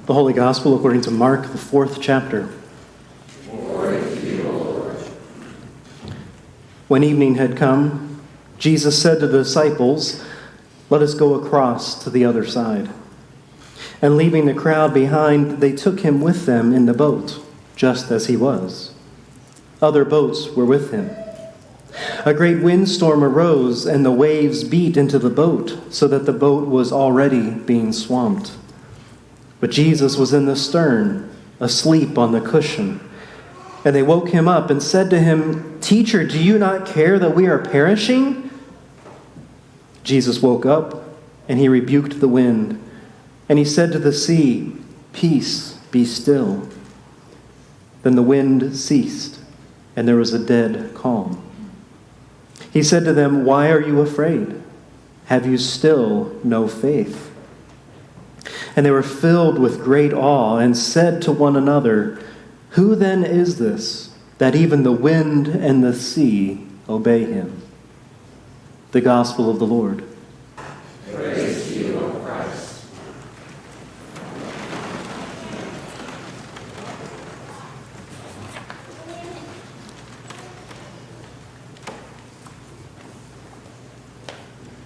The Holy Gospel according to Mark, the 4th chapter. Glory to you, Lord. When evening had come, Jesus said to the disciples, "Let us go across to the other side." And leaving the crowd behind, they took him with them in the boat, just as he was. Other boats were with him. A great windstorm arose, and the waves beat into the boat, so that the boat was already being swamped. But Jesus was in the stern, asleep on the cushion. And they woke him up and said to him, "Teacher, do you not care that we are perishing?" Jesus woke up, and he rebuked the wind. And he said to the sea, "Peace, be still." Then the wind ceased, and there was a dead calm. He said to them, "Why are you afraid? Have you still no faith?" And they were filled with great awe and said to one another, "Who then is this, that even the wind and the sea obey him?" The Gospel of the Lord. Praise to you, O Christ.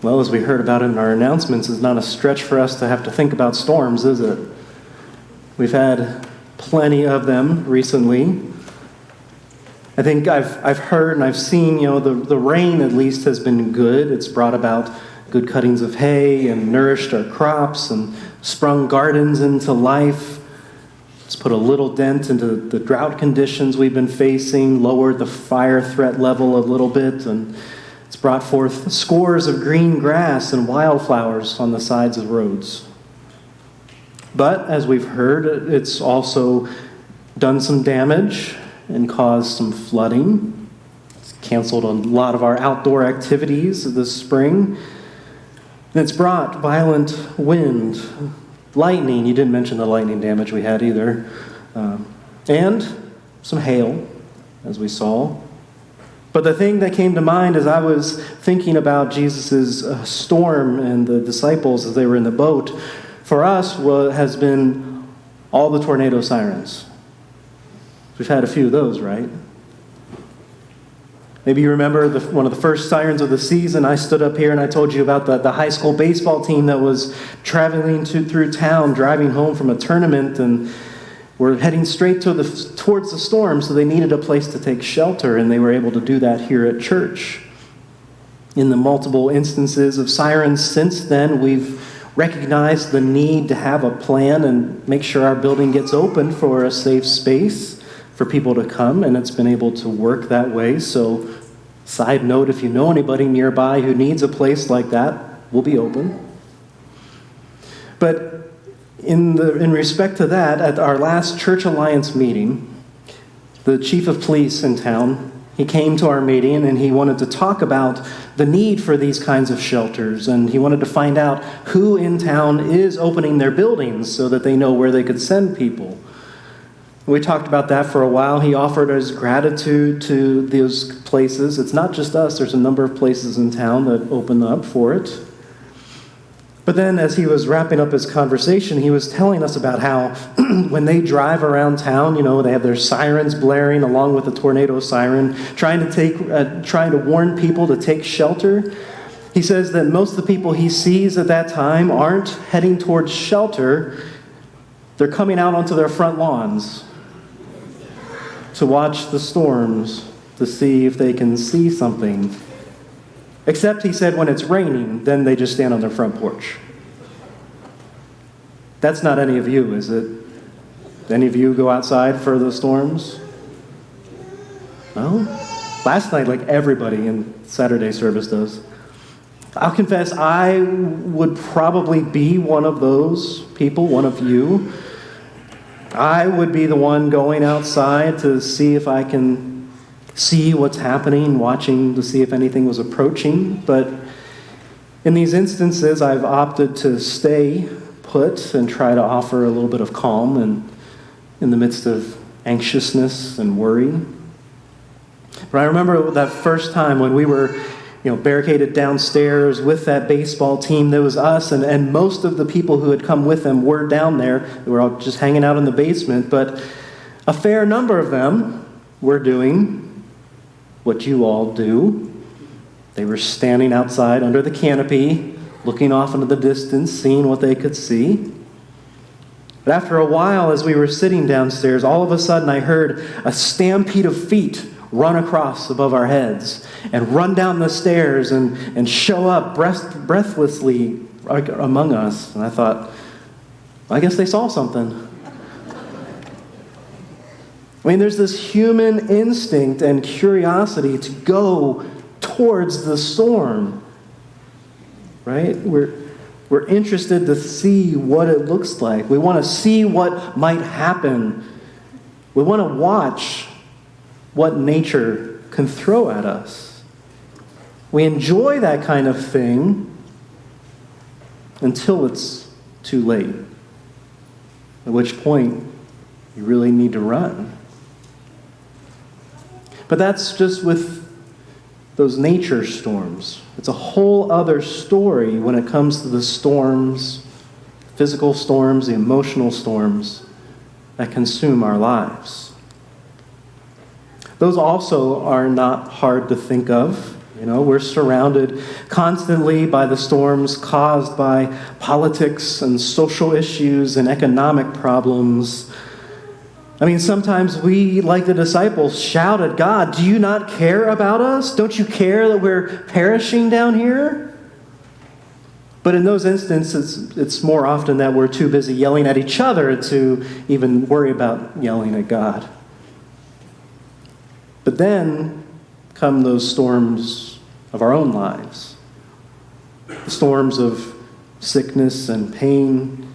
Well, as we heard about in our announcements, it's not a stretch for us to have to think about storms, is it? We've had plenty of them recently. I think I've heard and I've seen, the rain at least has been good. It's brought about good cuttings of hay and nourished our crops and sprung gardens into life. It's put a little dent into the drought conditions we've been facing, lowered the fire threat level a little bit, and it's brought forth scores of green grass and wildflowers on the sides of roads. But, as we've heard, it's also done some damage and caused some flooding. It's canceled a lot of our outdoor activities this spring. And it's brought violent wind, lightning. You didn't mention the lightning damage we had either. And some hail, as we saw. But the thing that came to mind as I was thinking about Jesus' storm and the disciples as they were in the boat, for us has been all the tornado sirens. We've had a few of those, right? Maybe you remember one of the first sirens of the season. I stood up here and I told you about the high school baseball team that was traveling through town, driving home from a tournament, and were heading straight towards the storm, so they needed a place to take shelter, and they were able to do that here at church. In the multiple instances of sirens since then, we've recognized the need to have a plan and make sure our building gets open for a safe space for people to come, and it's been able to work that way. So, side note, if you know anybody nearby who needs a place like that, we'll be open. But in respect to that, at our last Church Alliance meeting, the chief of police in town, he came to our meeting and he wanted to talk about the need for these kinds of shelters, and he wanted to find out who in town is opening their buildings so that they know where they could send people. We talked about that for a while. He offered his gratitude to those places. It's not just us. There's a number of places in town that open up for it. But then as he was wrapping up his conversation, he was telling us about how when they drive around town, they have their sirens blaring along with the tornado siren, trying to warn people to take shelter. He says that most of the people he sees at that time aren't heading towards shelter. They're coming out onto their front lawns to watch the storms, to see if they can see something. Except, he said, when it's raining, then they just stand on their front porch. That's not any of you, is it? Any of you go outside for the storms? No? Last night, everybody in Saturday service does. I'll confess, I would probably be one of those people, one of you. I would be the one going outside to see if I can see what's happening, watching to see if anything was approaching. But in these instances, I've opted to stay put and try to offer a little bit of calm and in the midst of anxiousness and worry. But I remember that first time when we were barricaded downstairs with that baseball team. There was us, and most of the people who had come with them were down there. They were all just hanging out in the basement, but a fair number of them were doing what you all do. They were standing outside under the canopy, looking off into the distance, seeing what they could see. But after a while, as we were sitting downstairs, all of a sudden I heard a stampede of feet run across above our heads and run down the stairs and show up breathlessly among us. And I thought, I guess they saw something. There's this human instinct and curiosity to go towards the storm, right? We're interested to see what it looks like. We want to see what might happen. We want to watch what nature can throw at us. We enjoy that kind of thing until it's too late, at which point you really need to run. But that's just with those nature storms. It's a whole other story when it comes to the storms, physical storms, the emotional storms that consume our lives. Those also are not hard to think of. We're surrounded constantly by the storms caused by politics and social issues and economic problems. Sometimes we, like the disciples, shout at God, "Do you not care about us? Don't you care that we're perishing down here?" But in those instances, it's more often that we're too busy yelling at each other to even worry about yelling at God. But then come those storms of our own lives. The storms of sickness and pain,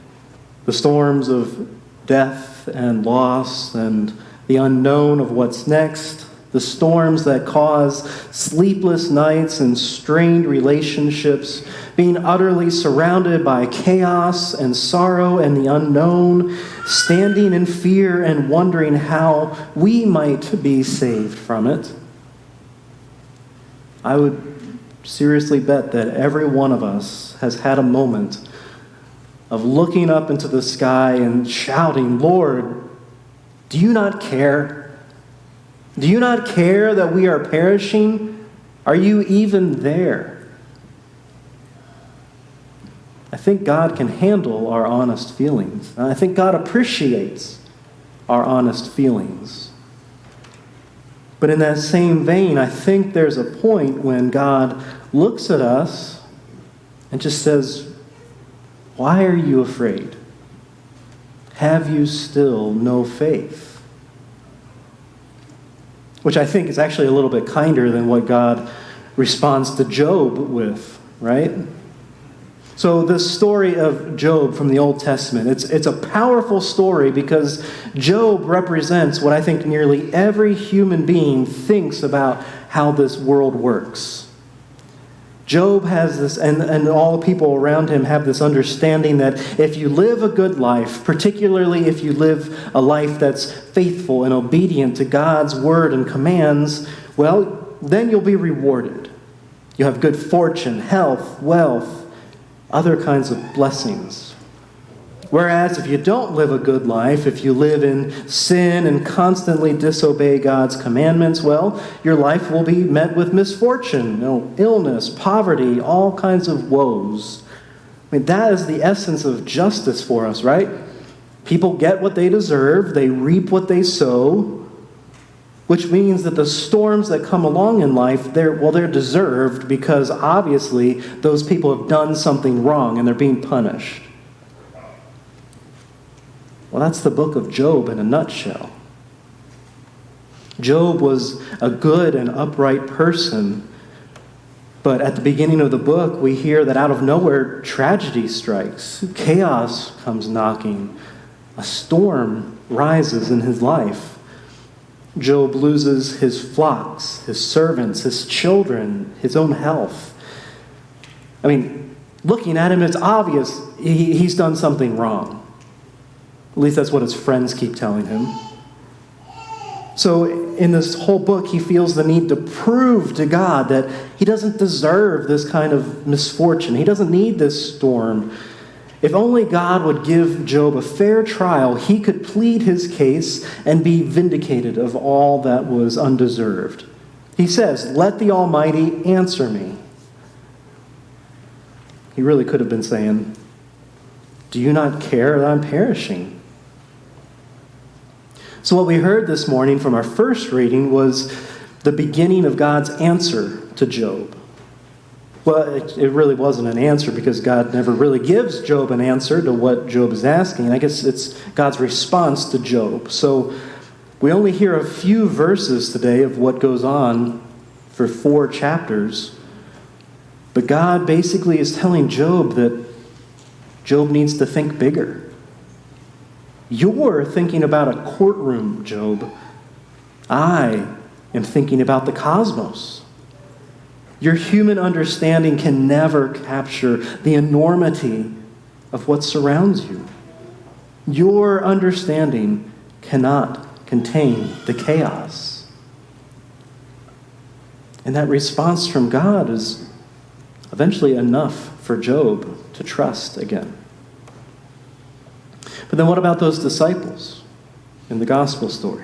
the storms of death and loss and the unknown of what's next, the storms that cause sleepless nights and strained relationships, being utterly surrounded by chaos and sorrow and the unknown, standing in fear and wondering how we might be saved from it. I would seriously bet that every one of us has had a moment of looking up into the sky and shouting, "Lord, do you not care? Do you not care that we are perishing? Are you even there?" I think God can handle our honest feelings. And I think God appreciates our honest feelings. But in that same vein, I think there's a point when God looks at us and just says, "Why are you afraid? Have you still no faith?" Which I think is actually a little bit kinder than what God responds to Job with, right? So this story of Job from the Old Testament, it's a powerful story because Job represents what I think nearly every human being thinks about how this world works. Job has this, and all the people around him have this understanding that if you live a good life, particularly if you live a life that's faithful and obedient to God's word and commands, well, then you'll be rewarded. You'll have good fortune, health, wealth, other kinds of blessings. Whereas if you don't live a good life, if you live in sin and constantly disobey God's commandments, well, your life will be met with misfortune, illness, poverty, all kinds of woes. That is the essence of justice for us, right? People get what they deserve, they reap what they sow, which means that the storms that come along in life, they're deserved because obviously those people have done something wrong and they're being punished. Well, that's the book of Job in a nutshell. Job was a good and upright person, but at the beginning of the book, we hear that out of nowhere, tragedy strikes. Chaos comes knocking. A storm rises in his life. Job loses his flocks, his servants, his children, his own health. Looking at him, it's obvious he's done something wrong. At least that's what his friends keep telling him. So in this whole book, he feels the need to prove to God that he doesn't deserve this kind of misfortune. He doesn't need this storm. If only God would give Job a fair trial, he could plead his case and be vindicated of all that was undeserved. He says, "Let the Almighty answer me." He really could have been saying, "Do you not care that I'm perishing?" So what we heard this morning from our first reading was the beginning of God's answer to Job. Well, it really wasn't an answer because God never really gives Job an answer to what Job is asking. I guess it's God's response to Job. So we only hear a few verses today of what goes on for 4 chapters. But God basically is telling Job that Job needs to think bigger. You're thinking about a courtroom, Job. I am thinking about the cosmos. Your human understanding can never capture the enormity of what surrounds you. Your understanding cannot contain the chaos. And that response from God is eventually enough for Job to trust again. But then what about those disciples in the gospel story?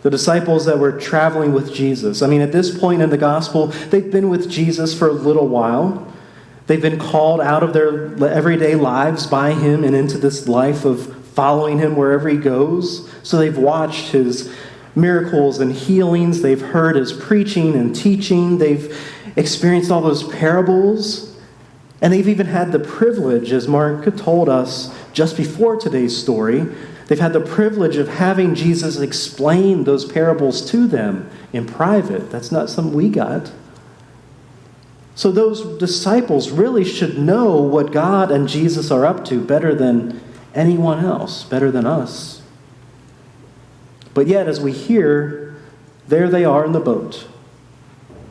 The disciples that were traveling with Jesus. I mean, at this point in the gospel, they've been with Jesus for a little while. They've been called out of their everyday lives by him and into this life of following him wherever he goes. So they've watched his miracles and healings. They've heard his preaching and teaching. They've experienced all those parables. And they've even had the privilege, as Mark told us just before today's story, they've had the privilege of having Jesus explain those parables to them in private. That's not something we got. So those disciples really should know what God and Jesus are up to better than anyone else, better than us. But yet, as we hear, there they are in the boat.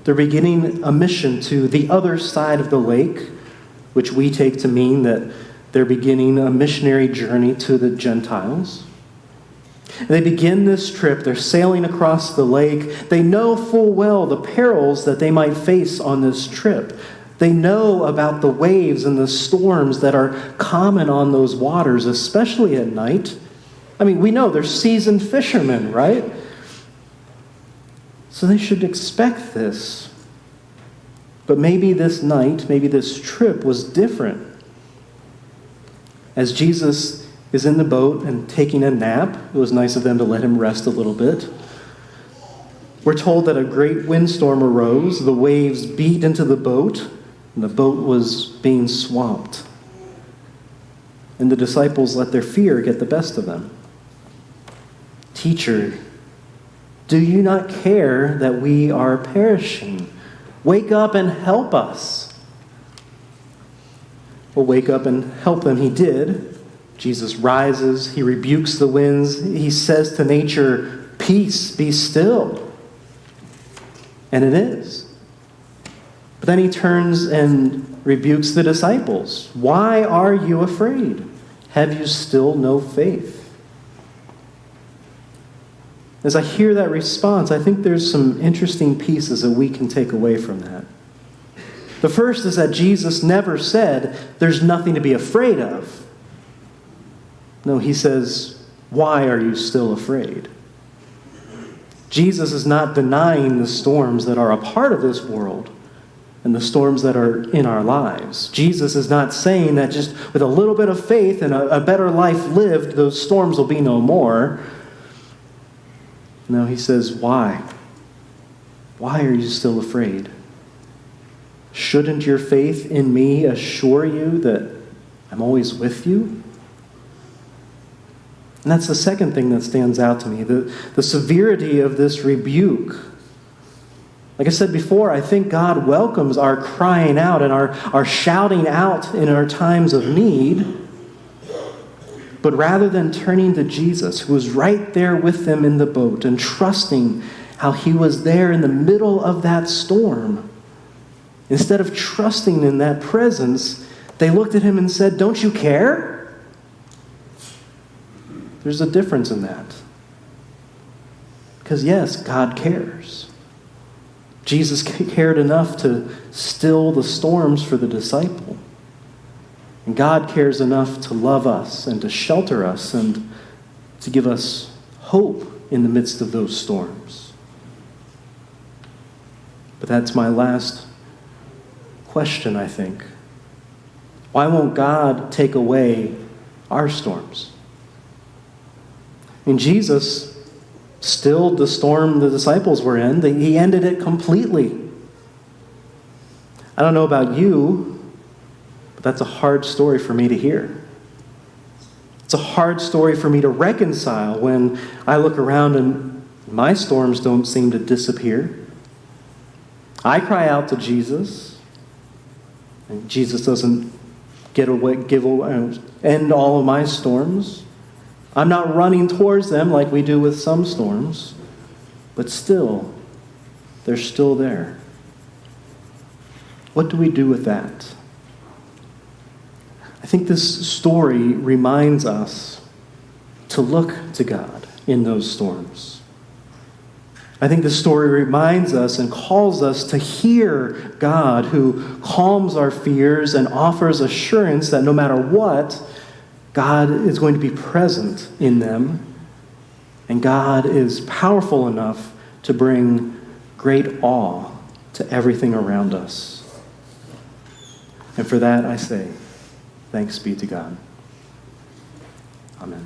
They're beginning a mission to the other side of the lake, which we take to mean that they're beginning a missionary journey to the Gentiles. And they begin this trip. They're sailing across the lake. They know full well the perils that they might face on this trip. They know about the waves and the storms that are common on those waters, especially at night. I mean, we know they're seasoned fishermen, right? So they should expect this. But maybe this night, maybe this trip was different. As Jesus is in the boat and taking a nap, it was nice of them to let him rest a little bit. We're told that a great windstorm arose. The waves beat into the boat, and the boat was being swamped. And the disciples let their fear get the best of them. "Teacher, do you not care that we are perishing? Wake up and help us." Well, wake up and help them he did. Jesus rises, he rebukes the winds, he says to nature, "Peace, be still." And it is. But then he turns and rebukes the disciples. "Why are you afraid? Have you still no faith?" As I hear that response, I think there's some interesting pieces that we can take away from that. The first is that Jesus never said, "There's nothing to be afraid of." No, he says, "Why are you still afraid?" Jesus is not denying the storms that are a part of this world and the storms that are in our lives. Jesus is not saying that just with a little bit of faith and a better life lived, those storms will be no more. No, he says, "Why? Why are you still afraid? Shouldn't your faith in me assure you that I'm always with you?" And that's the second thing that stands out to me, the severity of this rebuke. Like I said before, I think God welcomes our crying out and our shouting out in our times of need. But rather than turning to Jesus, who was right there with them in the boat and trusting how he was there in the middle of that storm, instead of trusting in that presence, they looked at him and said, "Don't you care?" There's a difference in that. Because yes, God cares. Jesus cared enough to still the storms for the disciple. And God cares enough to love us and to shelter us and to give us hope in the midst of those storms. But that's my last question, I think. Why won't God take away our storms? I mean, Jesus stilled the storm the disciples were in. He ended it completely. I don't know about you, but that's a hard story for me to hear. It's a hard story for me to reconcile when I look around and my storms don't seem to disappear. I cry out to Jesus, and Jesus doesn't end all of my storms. I'm not running towards them like we do with some storms, but still, they're still there. What do we do with that? I think this story reminds us to look to God in those storms. I think the story reminds us and calls us to hear God, who calms our fears and offers assurance that no matter what, God is going to be present in them, and God is powerful enough to bring great awe to everything around us. And for that I say, thanks be to God. Amen.